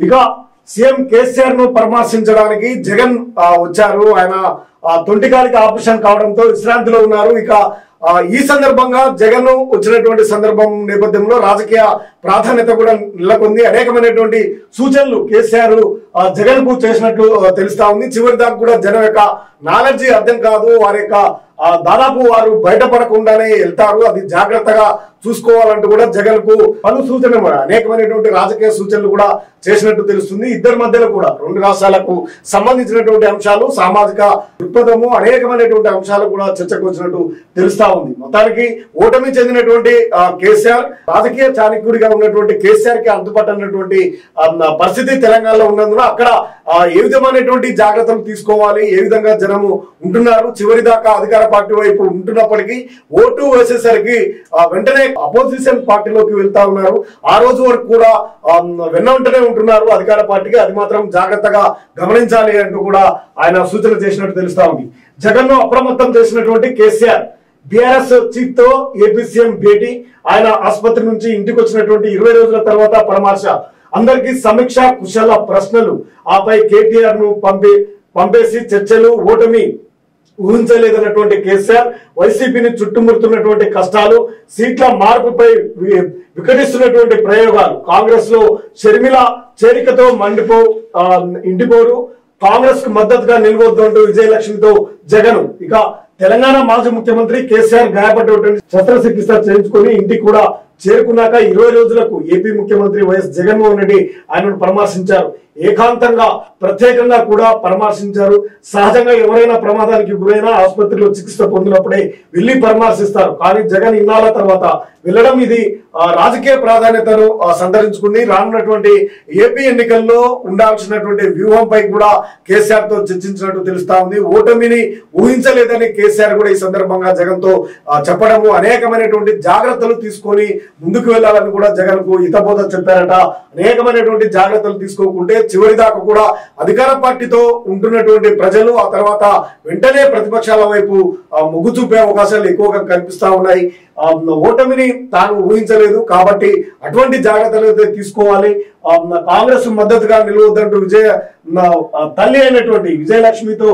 ఇక సీఎం కేసీఆర్ ను పరామర్శించడానికి జగన్ వచ్చారు. ఆయన తొంటికాలికి ఆపరేషన్ కావడంతో విశ్రాంతిలో ఉన్నారు. ఇక ఈ సందర్భంగా జగన్ వచ్చినటువంటి సందర్భం నేపథ్యంలో రాజకీయ ప్రాధాన్యత కూడా నెలకొంది. అనేకమైనటువంటి సూచనలు కేసీఆర్ జగన్ కు చేసినట్లు తెలుస్తా ఉంది. చివరి దాకా కూడా జనం యొక్క నాలెడ్జి అర్థం కాదు, వారి యొక్క దాదాపు వారు బయటపడకుండానే వెళ్తారు, అది జాగ్రత్తగా చూసుకోవాలంటూ కూడా జగన్ కు పలు సూచనలు అనేకమైనటువంటి రాజకీయ సూచనలు కూడా చేసినట్టు తెలుస్తుంది. ఇద్దరి మధ్యలో కూడా రెండు రాష్ట్రాలకు సంబంధించినటువంటి అంశాలు, సామాజిక దృక్పథము, అనేకమైనటువంటి అంశాలు కూడా చర్చకు వచ్చినట్టు తెలుస్తా ఉంది. మొత్తానికి ఓటమి చెందినటువంటి కేసీఆర్, రాజకీయ చాణక్యుడిగా ఉన్నటువంటి కేసీఆర్ కి అంతుపట్టనటువంటి పరిస్థితి తెలంగాణలో ఉన్నందున అక్కడ ఏ విధమైనటువంటి జాగ్రత్తలు తీసుకోవాలి, ఏ విధంగా జనము ఉంటున్నారు, చివరి దాకా అధికార పార్టీ వైపు ఉంటున్నప్పటికీ ఓటు వేసేసరికి వెంటనే అపోజిషన్ పార్టీలోకి వెళ్తా ఉన్నారు. ఆ రోజు వరకు కూడా వెన్నంటనే ఉంటున్నారు అధికార పార్టీకి, అది మాత్రం జాగ్రత్తగా గమనించాలి అంటూ కూడా ఆయన సూచన చేసినట్టు తెలుస్తా ఉంది. జగన్ ను అప్రమత్తం చేసినటువంటి కేసీఆర్ బీఆర్ఎస్ చీఫ్ తో ఏపీ సీఎం భేటీ, ఆయన ఆసుపత్రి నుంచి ఇంటికి వచ్చినటువంటి 20 రోజుల తర్వాత పరామర్శ, అందరికీ సమీక్ష, కుశల ప్రశ్నలు, ఆపై కేటీఆర్ ను పంపేసి చర్చలు, ఓటమి ఊహించలేదన్నటువంటి కేసీఆర్, వైసీపీని చుట్టుముడుతున్నటువంటి కష్టాలు, సీట్ల మార్పుపై వికటిస్తున్నటువంటి ప్రయోగాలు, కాంగ్రెస్ లో షర్మిల చేరికతో ఇంటిపోరు, కాంగ్రెస్ కు మద్దతుగా నిలవద్దంటూ విజయలక్ష్మితో జగన్. ఇక తెలంగాణ మాజీ ముఖ్యమంత్రి కేసీఆర్ గాయపడినటువంటి శస్త్రచికిత్స చేయించుకొని ఇంటికి కూడా చేరుకున్నాక 20 రోజులకు ఏపీ ముఖ్యమంత్రి వైఎస్ జగన్మోహన్ రెడ్డి ఆయనను పరామర్శించారు. ఏకాంతంగా ప్రత్యేకంగా కూడా పరామర్శించారు. సహజంగా ఎవరైనా ప్రమాదానికి గురైనా ఆసుపత్రిలో చికిత్స పొందినప్పుడే వెళ్లి పరామర్శిస్తారు. కానీ జగన్ ఇన్నాళ్ల తర్వాత వెళ్ళడం ఇది రాజకీయ ప్రాధాన్యతను సంతరించుకుంది. రానున్నటువంటి ఏపీ ఎన్నికల్లో ఉండాల్సినటువంటి వ్యూహంపై కూడా కేసీఆర్ తో చర్చించినట్టు తెలుస్తా ఉంది. ఓటమిని ఊహించలేదని కేసీఆర్ కూడా ఈ సందర్భంగా జగన్ తో చెప్పడము, అనేకమైనటువంటి జాగ్రత్తలు తీసుకొని ముందుకు వెళ్లాలని కూడా జగన్ కు హితబోధ చెప్పారట. అనేకమైనటువంటి జాగ్రత్తలు తీసుకోకుంటే చివరి దాకా కూడా అధికార పార్టీతో ఉంటున్నటువంటి ప్రజలు ఆ తర్వాత వెంటనే ప్రతిపక్షాల వైపు మొగ్గు చూపే అవకాశాలు ఎక్కువగా కనిపిస్తా ఉన్నాయి. ఓటమిని తాను ఊహించలేదు కాబట్టి అటువంటి జాగ్రత్తలు అయితే తీసుకోవాలి. కాంగ్రెస్ మద్దతుగా నిలవద్దంటూ తల్లి అయినటువంటి విజయలక్ష్మితో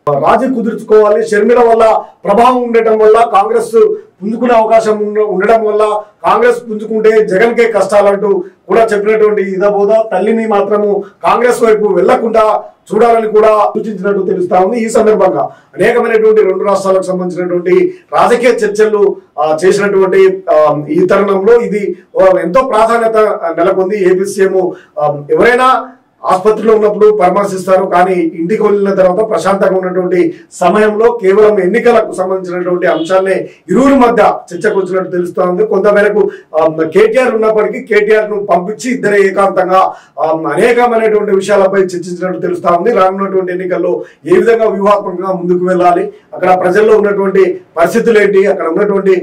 రాజీ కుదుర్చుకోవాలి. షర్మిల వల్ల ప్రభావం ఉండటం వల్ల కాంగ్రెస్ పుంజుకునే అవకాశం ఉండడం వల్ల కాంగ్రెస్ పుంజుకుంటే జగన్ కే కష్టాలంటూ కూడా చెప్పినటువంటి హితబోధ, తల్లిని మాత్రము కాంగ్రెస్ వైపు వెళ్లకుండా చూడాలని కూడా సూచించినట్టు తెలుస్తా ఉంది. ఈ సందర్భంగా అనేకమైనటువంటి రెండు రాష్ట్రాలకు సంబంధించినటువంటి రాజకీయ చర్చలు చేసినటువంటి ఈ తరుణంలో ఇది ఎంతో ప్రాధాన్యత నెలకొంది. ఏపీ సీఎం ఎవరైనా ఆసుపత్రిలో ఉన్నప్పుడు పరామర్శిస్తారు, కానీ ఇంటికి వెళ్ళిన తర్వాత ప్రశాంతంగా ఉన్నటువంటి సమయంలో కేవలం ఎన్నికలకు సంబంధించినటువంటి అంశాలనే ఇరువురి మధ్య చర్చకు వచ్చినట్టు తెలుస్తా ఉంది. కొంతమేరకు కేటీఆర్ ఉన్నప్పటికీ కేటీఆర్ ను పంపించి ఇద్దరే ఏకాంతంగా అనేకమైనటువంటి విషయాలపై చర్చించినట్టు తెలుస్తా ఉంది. రానున్నటువంటి ఎన్నికల్లో ఏ విధంగా వ్యూహాత్మకంగా ముందుకు వెళ్ళాలి, అక్కడ ప్రజల్లో ఉన్నటువంటి పరిస్థితులు ఏంటి, అక్కడ ఉన్నటువంటి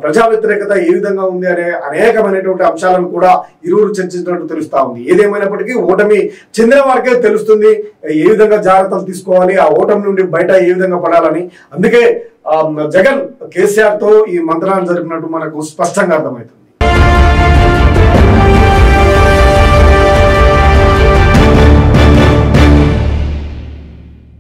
ప్రజా వ్యతిరేకత ఏ విధంగా ఉంది అనే అనేకమైనటువంటి అంశాలను కూడా ఇరువురు చర్చించినట్టు తెలుస్తా ఉంది. ఏదేమైనప్పటికీ ఓటమి చెందిన వారికే తెలుస్తుంది ఏ విధంగా జాగ్రత్తలు తీసుకోవాలి, ఆ ఓటమి నుండి బయట ఏ విధంగా పడాలని. అందుకే జగన్ కేసీఆర్ తో ఈ మంత్రాన్ని జరిపినట్టు మనకు స్పష్టంగా అర్థమవుతుంది.